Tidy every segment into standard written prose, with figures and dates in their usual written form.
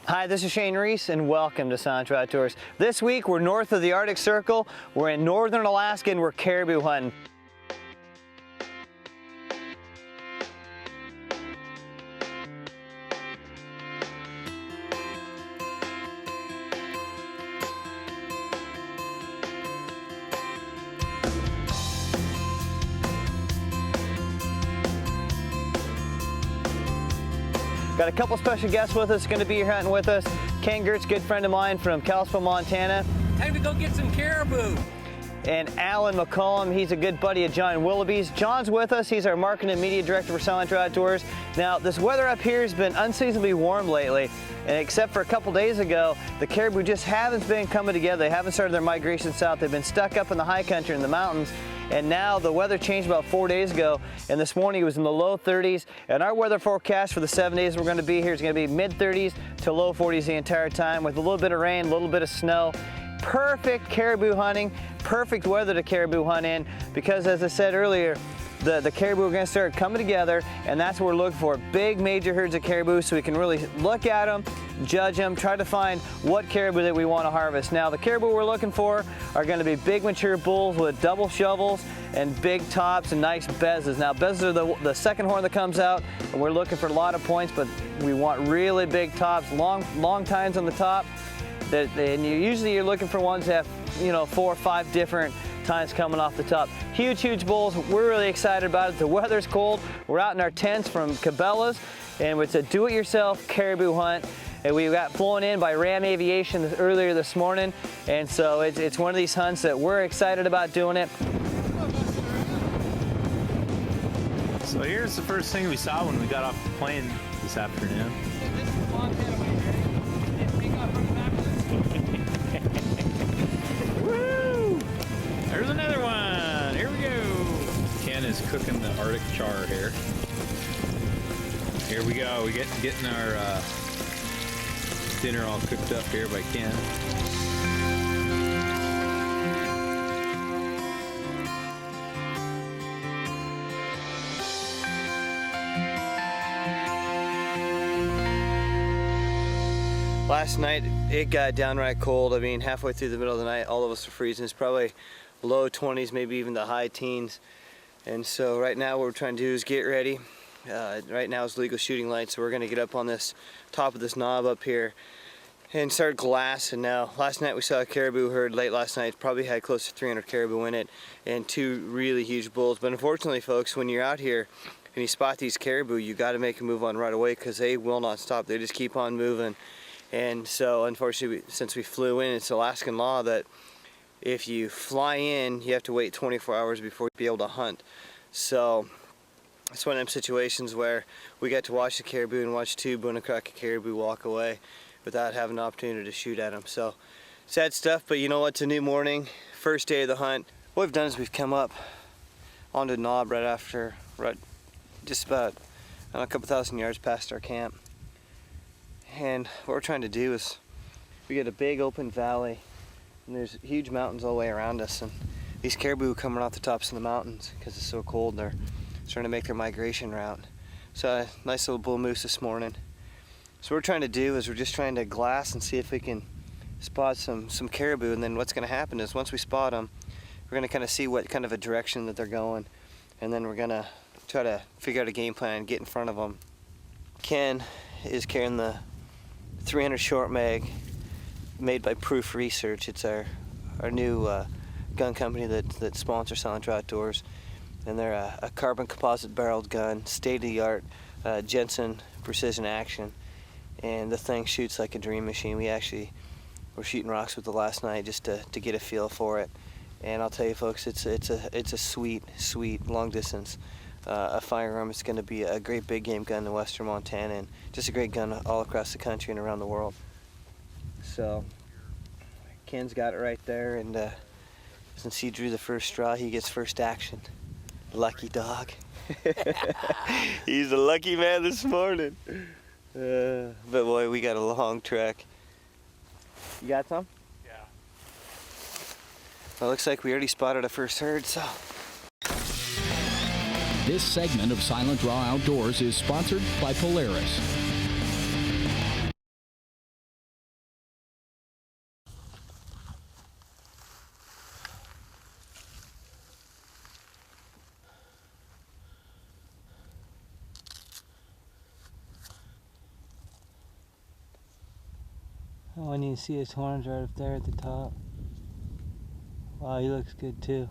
Hi, this is Shane Reese and welcome to Silent Draw Outdoors. This week we're north of the Arctic Circle. We're in northern Alaska and we're caribou hunting. Got a couple special guests with us, going to be here hunting with us. Ken Gertz, good friend of mine from Kalispell, Montana. Time to go get some caribou. And Alan McCollum, he's a good buddy of John Willoughby's. John's with us, he's our marketing and media director for Silent Draw Outdoors. Now, this weather up here has been unseasonably warm lately, and except for a couple days ago, the caribou just haven't been coming together. They haven't started their migration south. They've been stuck up in the high country in the mountains. And now the weather changed about 4 days ago, and this morning it was in the low 30s. And our weather forecast for the 7 days we're going to be here is going to be mid 30s to low 40s the entire time, with a little bit of rain, a little bit of snow. Perfect caribou hunting, perfect weather to caribou hunt in, because as I said earlier, the caribou are going to start coming together, and that's what we're looking for. Big major herds of caribou, so we can really look at them, judge them, try to find what caribou that we want to harvest. Now, the caribou we're looking for are going to be big mature bulls with double shovels and big tops and nice bezzes. Now, bezzes are the second horn that comes out, and we're looking for a lot of points, but we want really big tops, long tines on the top. And usually you're looking for ones that have, 4 or 5 different tines coming off the top. Huge bulls. We're really excited about it. The weather's cold. We're out in our tents from Cabela's, and it's a do-it-yourself caribou hunt. And we got flown in by Ram Aviation earlier this morning, and so it's one of these hunts that we're excited about doing it. So here's the first thing we saw when we got off the plane this afternoon. This is Montana way, Jerry. And take off from the back of Woo! There's another one. Here we go. Ken is cooking the Arctic char here. Here we go. We getting our dinner all cooked up here by Ken. Last night, it got downright cold. I mean, halfway through the middle of the night, all of us were freezing. It's probably low 20s, maybe even the high teens. And so right now what we're trying to do is get ready. Right now it's legal shooting light, so we're gonna get up on this top of this knob up here and start glassing. Now, last night we saw a caribou herd late last night. Probably had close to 300 caribou in it and 2 really huge bulls. But unfortunately, folks, when you're out here and you spot these caribou, you gotta make a move on right away, because they will not stop. They just keep on moving. And so, unfortunately, since we flew in, it's Alaskan law that if you fly in, you have to wait 24 hours before you be able to hunt. So, it's one of them situations where we get to watch the caribou and watch 2 Bunacrack caribou walk away without having an opportunity to shoot at them. So, sad stuff, but you know what? It's a new morning, first day of the hunt. What we've done is we've come up onto the knob right just about, a couple thousand yards past our camp. And what we're trying to do is, we get a big open valley, and there's huge mountains all the way around us, and these caribou are coming off the tops of the mountains because it's so cold. They're starting to make their migration route. So a nice little bull moose this morning. So what we're trying to do is we're just trying to glass and see if we can spot some caribou, and then what's going to happen is once we spot them, we're going to kind of see what kind of a direction that they're going, and then we're going to try to figure out a game plan and get in front of them. Ken is carrying the 300 short mag made by Proof Research. It's our new gun company that sponsors Silent Draw Outdoors, and they're a carbon composite barreled gun, state-of-the-art Jensen precision action, and the thing shoots like a dream machine. We actually were shooting rocks with it last night just to get a feel for it, and I'll tell you folks, it's a sweet long distance a firearm. It's going to be a great big game gun in western Montana, and just a great gun all across the country and around the world. So Ken's got it right there, and since he drew the first straw, he gets first action. Lucky dog. He's a lucky man this morning. But boy, we got a long trek. You got some? Yeah. Well, looks like we already spotted a first herd, so. This segment of Silent Draw Outdoors is sponsored by Polaris. Oh, and you see his horns right up there at the top. Wow, he looks good too.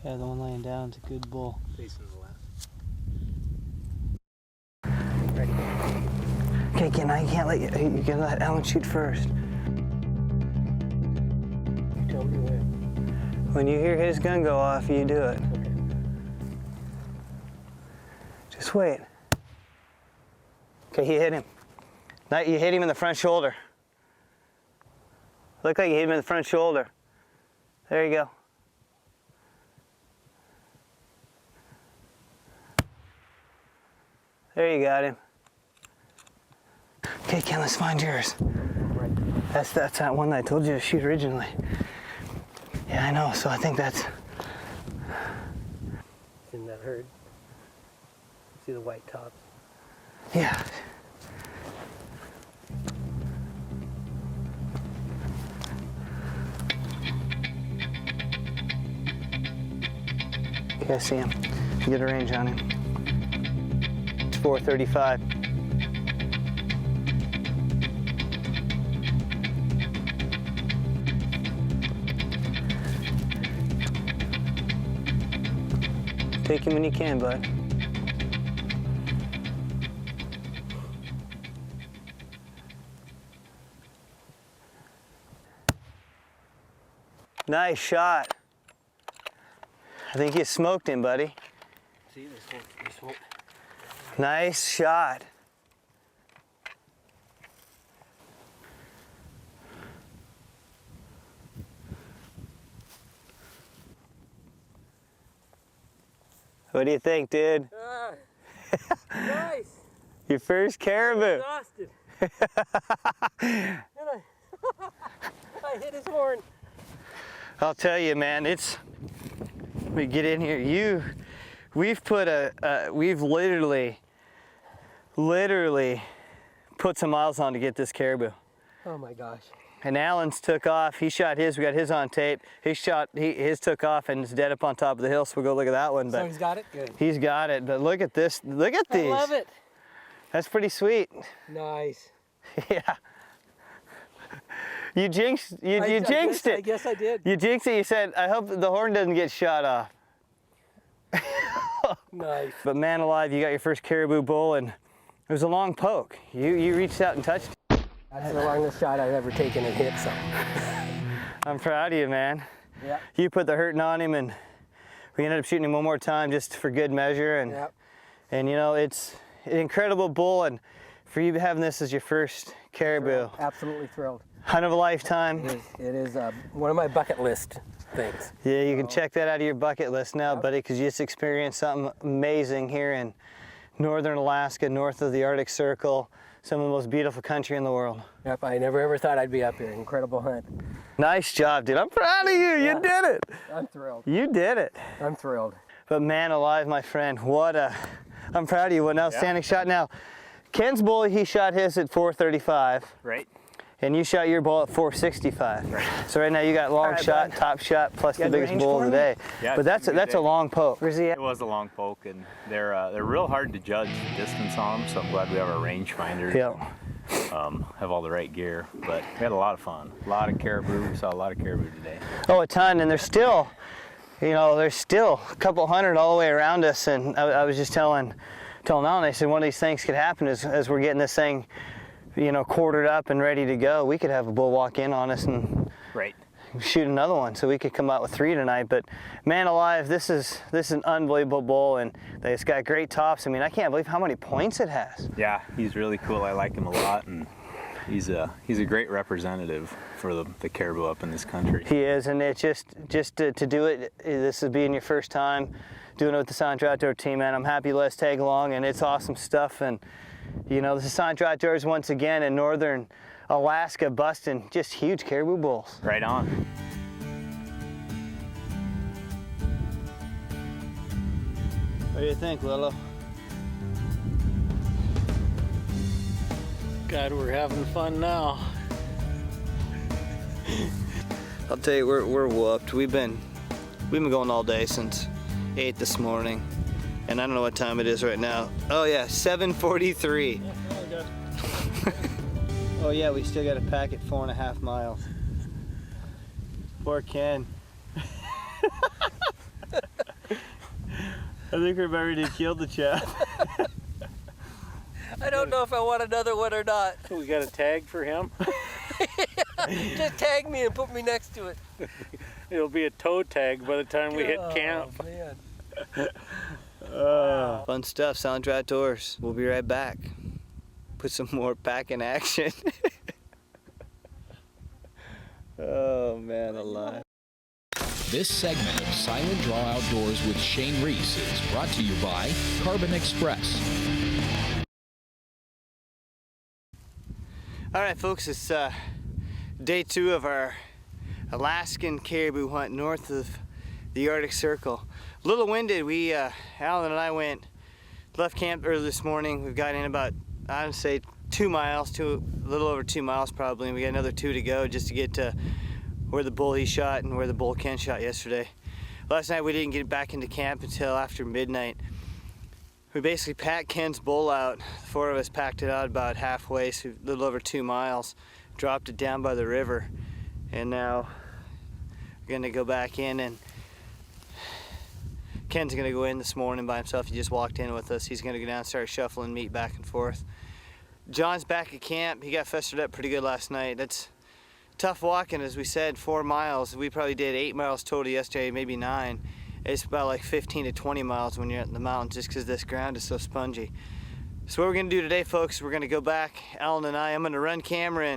Yeah, the one laying down is a good bull. Facing the left. Okay, Ken, I can't let you. You can let Alan shoot first. You tell me when. When you hear his gun go off, you do it. Okay. Just wait. Okay, he hit him. Now you hit him in the front shoulder. Looked like you hit him in the front shoulder. There you go. There you got him. Okay, Ken, let's find yours. Right. That's that one that I told you to shoot originally. Yeah, I know, so I think that's... It's in that herd. See the white tops? Yeah. Okay, I see him. Get a range on him. It's 435. Take him when you can, bud. Nice shot. I think you smoked him, buddy. See, this won't. Nice shot. What do you think, dude? Nice. Your first caribou. Exhausted. And I hit his horn. I'll tell you, man, we get in here. We've put we've literally put some miles on to get this caribou. Oh my gosh. And Alan's took off. He shot his. We got his on tape. His took off and is dead up on top of the hill. So we'll go look at that one. But So he's got it? Good. he's got it. But look at this. Look at these. I love it. That's pretty sweet. Nice. Yeah. You jinxed. You jinxed it. I guess I did. You jinxed it. You said, "I hope the horn doesn't get shot off." Nice. But man alive, you got your first caribou bull, and it was a long poke. You reached out and touched it. That's the longest shot I've ever taken and hit, so. I'm proud of you, man. Yeah. You put the hurting on him, and we ended up shooting him one more time just for good measure. And Yep. and you know, it's an incredible bull, and for you having this as your first caribou, Absolutely thrilled. hunt of a lifetime. It is one of my bucket list things. Yeah, you can check that out of your bucket list now, buddy, because you just experienced something amazing here in northern Alaska, north of the Arctic Circle, some of the most beautiful country in the world. Yep, I never ever thought I'd be up here. Incredible hunt. Nice job, dude. I'm proud of you. Yeah. You did it. I'm thrilled. You did it. I'm thrilled. But man alive, my friend, I'm proud of you. What an outstanding shot. Now, Ken's bull, he shot his at 435. Right. And you shot your bull at 465. Right. So right now you got long shot, bud. top shot, plus You the got the biggest range bull for of the me? day. Yeah, But it's a good that's day. a long poke. Where's he at? It was a long poke, and they're real hard to judge the distance on them. So I'm glad we have our rangefinder. Yeah. Have all the right gear, but we had a lot of fun. A lot of caribou. We saw a lot of caribou today. Oh, a ton, and there's still a couple hundred all the way around us. And I was just telling Alan, I said one of these things could happen as we're getting this thing, quartered up and ready to go. We could have a bull walk in on us and Right. shoot another one, so we could come out with 3 tonight. But man alive, this is an unbelievable bull, and it's got great tops. I mean, I can't believe how many points it has. Yeah, he's really cool. I like him a lot, and he's a great representative for the caribou up in this country. He is, and it's just to do it. This is being your first time doing it with the Sandra Outdoor team, man. I'm happy you let us tag along, and it's awesome stuff. And this is Sandra Outdoors once again in northern Alaska, busting just huge caribou bulls. Right on. What do you think, Lilo? God, we're having fun now. I'll tell you, we're whooped. We've been We've been going all day since 8 this morning. And I don't know what time it is right now. Oh yeah, 7:43. Oh yeah, we still got to pack it 4.5 miles. Poor Ken. I think we're ready to kill the chap. I don't know if I want another one or not. We got a tag for him. Just tag me and put me next to it. It'll be a toe tag by the time we hit camp. Man. Fun stuff, Sandra Outdoors. We'll be right back. Put some more pack in action. Oh man, alive. This segment of Silent Draw Outdoors with Shane Reese is brought to you by Carbon Express. All right, folks, it's day 2 of our Alaskan caribou hunt north of the Arctic Circle. A little winded. We, Alan and I left camp early this morning. We've got in about, I would say, 2 miles, a little over 2 miles probably, and we got another 2 to go just to get to where the bull he shot and where the bull Ken shot yesterday. Last night we didn't get back into camp until after midnight. We basically packed Ken's bull out. The 4 of us packed it out about halfway, so a little over 2 miles, dropped it down by the river, and now we're gonna go back in, and Ken's gonna go in this morning by himself. He just walked in with us. He's gonna go down and start shuffling meat back and forth. John's back at camp. He got festered up pretty good last night. That's tough walking, as we said, 4 miles. We probably did 8 miles total yesterday, maybe 9. It's about like 15 to 20 miles when you're in the mountains just because this ground is so spongy. So what we're gonna do today, folks, we're gonna go back, Alan and I'm gonna run camera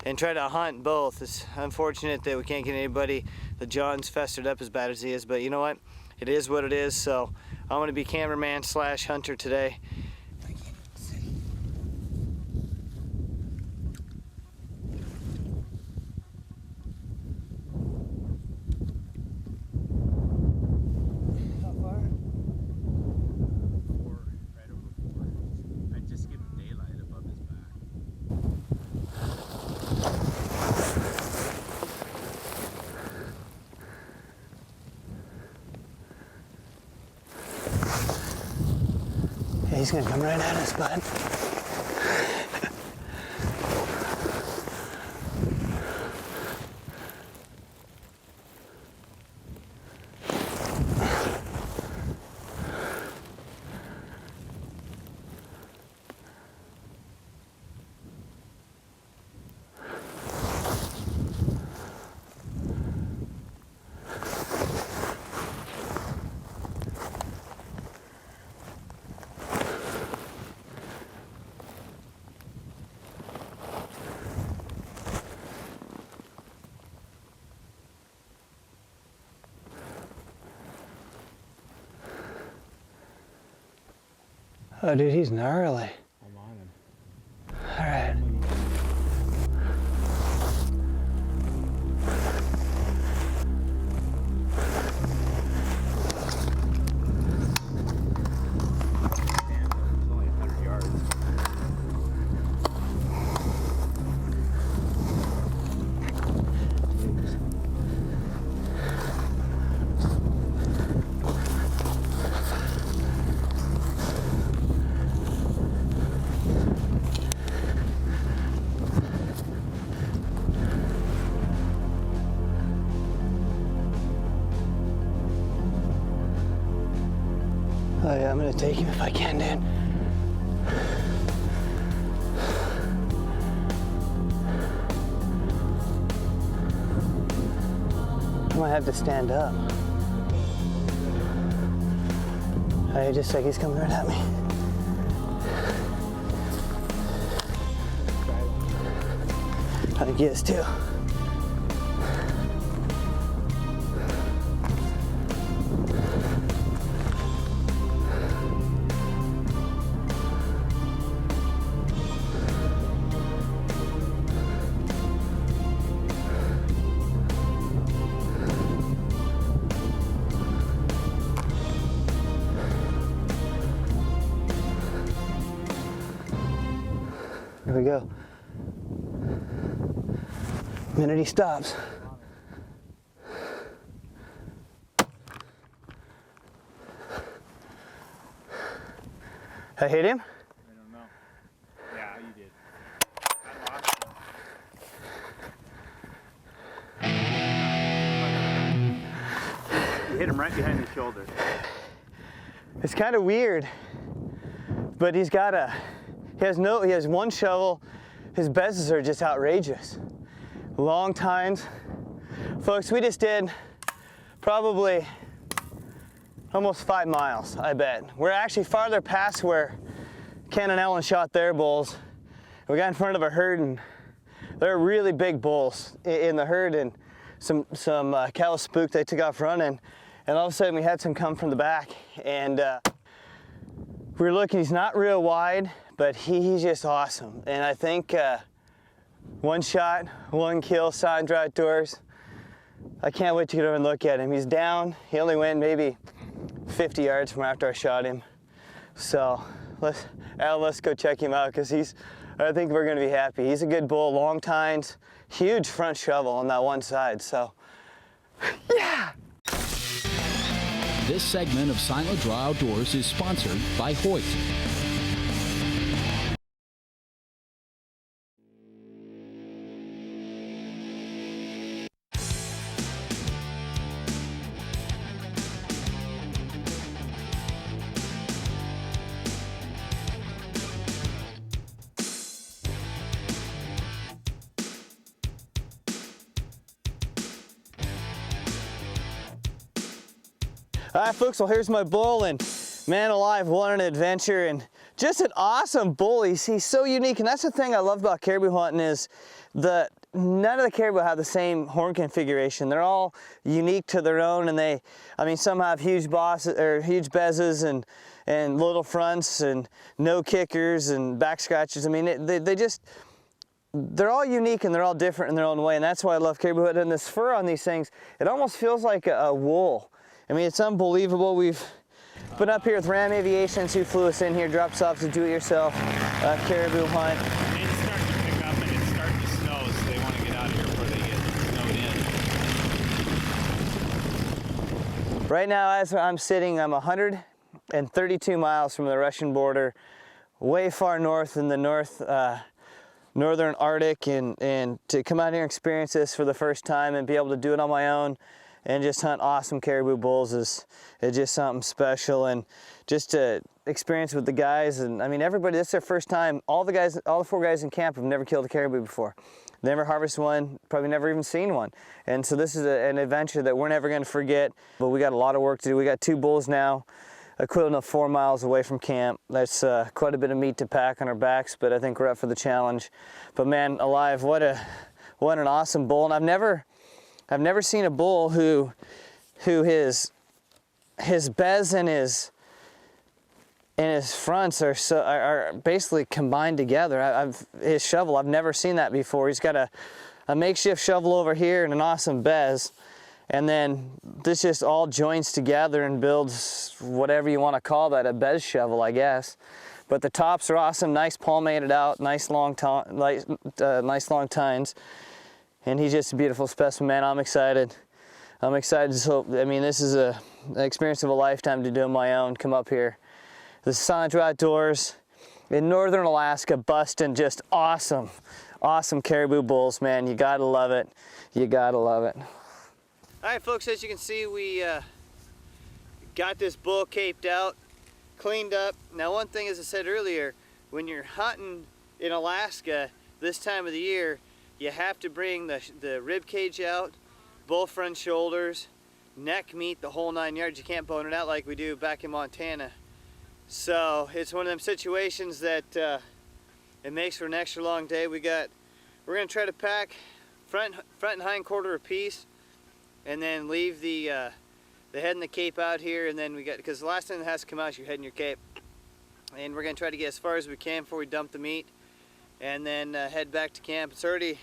and try to hunt both. It's unfortunate that we can't get anybody that John's festered up as bad as he is, but you know what? It is what it is, so I'm gonna be cameraman / hunter today. He's gonna come right at us, bud. Oh, dude, he's gnarly. I'm on him. All right. It's only 100 yards. Oh yeah, I'm gonna take him if I can, dude. I might have to stand up. Oh yeah, just like he's coming right at me. I think he is too. Here we go. The minute he stops. I hit him? I don't know. Yeah, you did. I lost him. You hit him right behind the shoulder. It's kind of weird, but he has one shovel. His bezzes are just outrageous. Long tines. Folks, we just did probably almost 5 miles, I bet. We're actually farther past where Ken and Ellen shot their bulls. We got in front of a herd, and they're really big bulls in the herd, and some cows spooked. They took off running, and all of a sudden we had some come from the back, and we were looking. He's not real wide, but he's just awesome. And I think one shot, one kill, Silent Draw Outdoors. I can't wait to get over and look at him. He's down. He only went maybe 50 yards from after I shot him. So let's go check him out, because I think we're going to be happy. He's a good bull, long tines, huge front shovel on that one side. So yeah. This segment of Silent Draw Outdoors is sponsored by Hoyt. All right, folks, well, here's my bull, and man alive, what an adventure, and just an awesome bull. He's so unique, and that's the thing I love about caribou hunting is none of the caribou have the same horn configuration. They're all unique to their own, and some have huge bosses or huge bezzes and little fronts and no kickers and back scratches. I mean, they're all unique, and they're all different in their own way, and that's why I love caribou hunting. And this fur on these things, it almost feels like a wool. I mean, it's unbelievable. We've been up here with Ram Aviations, who flew us in here, dropped us off to do-it-yourself caribou hunt. It's starting to pick up, and it's starting to snow, so they want to get out of here before they get snowed in. Right now, as I'm sitting, I'm 132 miles from the Russian border, way far north in the northern Arctic, and to come out here and experience this for the first time and be able to do it on my own and just hunt awesome caribou bulls is just something special. And just to experience with the guys, and I mean, everybody, this is their first time. All the 4 guys in camp have never killed a caribou before. Never harvested one, probably never even seen one. And so this is an adventure that we're never gonna forget, but we got a lot of work to do. We got 2 bulls now, equivalent of 4 miles away from camp. That's quite a bit of meat to pack on our backs, but I think we're up for the challenge. But man alive, what an awesome bull. And I've never seen a bull who his bez and his fronts are basically combined together. His shovel, I've never seen that before. He's got a makeshift shovel over here and an awesome bez, and then this just all joins together and builds whatever you want to call that, a bez shovel, I guess. But the tops are awesome, nice palmated out, nice long tines. And he's just a beautiful specimen, man. I'm excited. So, I mean, this is an experience of a lifetime to do on my own. Come up here. This is Silent Draw Outdoors in northern Alaska, busting just awesome caribou bulls, man. You gotta love it. You gotta love it. All right, folks, as you can see, we got this bull caped out, cleaned up. Now, one thing, as I said earlier, when you're hunting in Alaska this time of the year, you have to bring the rib cage out, bull front shoulders, neck meat, the whole 9 yards. You can't bone it out like we do back in Montana. So it's one of them situations that it makes for an extra long day. We're gonna try to pack front and hind quarter apiece, and then leave the head and the cape out here, and then because the last thing that has to come out is your head and your cape. And we're gonna try to get as far as we can before we dump the meat, and then head back to camp. It's already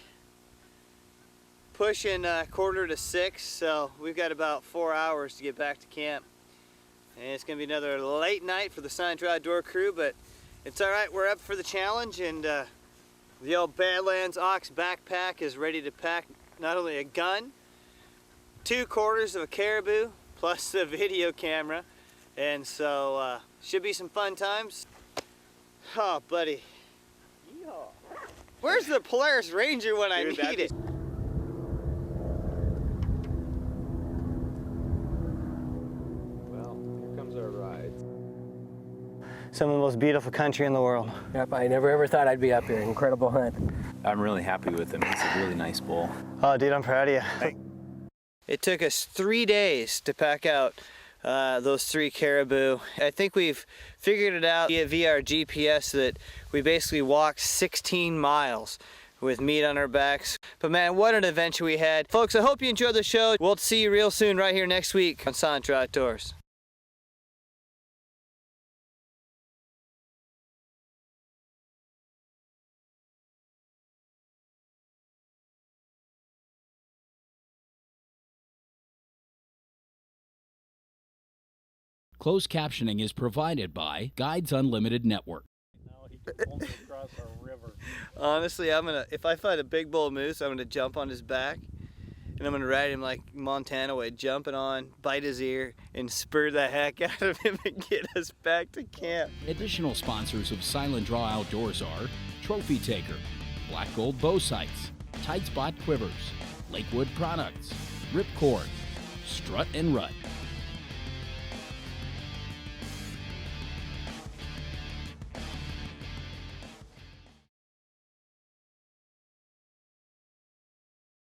pushing 5:45, so we've got about 4 hours to get back to camp. And it's going to be another late night for the Silent Draw Outdoor crew, but it's all right. We're up for the challenge, and the old Badlands Ox backpack is ready to pack not only a gun, 2 quarters of a caribou, plus the video camera. And so should be some fun times. Oh, buddy. Where's the Polaris Ranger when I need it? Well, here comes our ride. Some of the most beautiful country in the world. Yep, I never ever thought I'd be up here. Incredible hunt. I'm really happy with him. He's a really nice bull. Oh, dude, I'm proud of you. It took us 3 days to pack out those 3 caribou. I think we've figured it out via our GPS that we basically walked 16 miles with meat on our backs. But man, what an adventure we had. Folks, I hope you enjoyed the show. We'll see you real soon right here next week on Silent Draw Outdoors. Closed captioning is provided by Guides Unlimited Network. Now he can only cross our river. Honestly, if I find a big bull moose, I'm gonna jump on his back and I'm gonna ride him like Montana way, jumping on, bite his ear, and spur the heck out of him and get us back to camp. Additional sponsors of Silent Draw Outdoors are Trophy Taker, Black Gold Bow Sights, Tight Spot Quivers, Lakewood Products, Ripcord, Strut and Rut,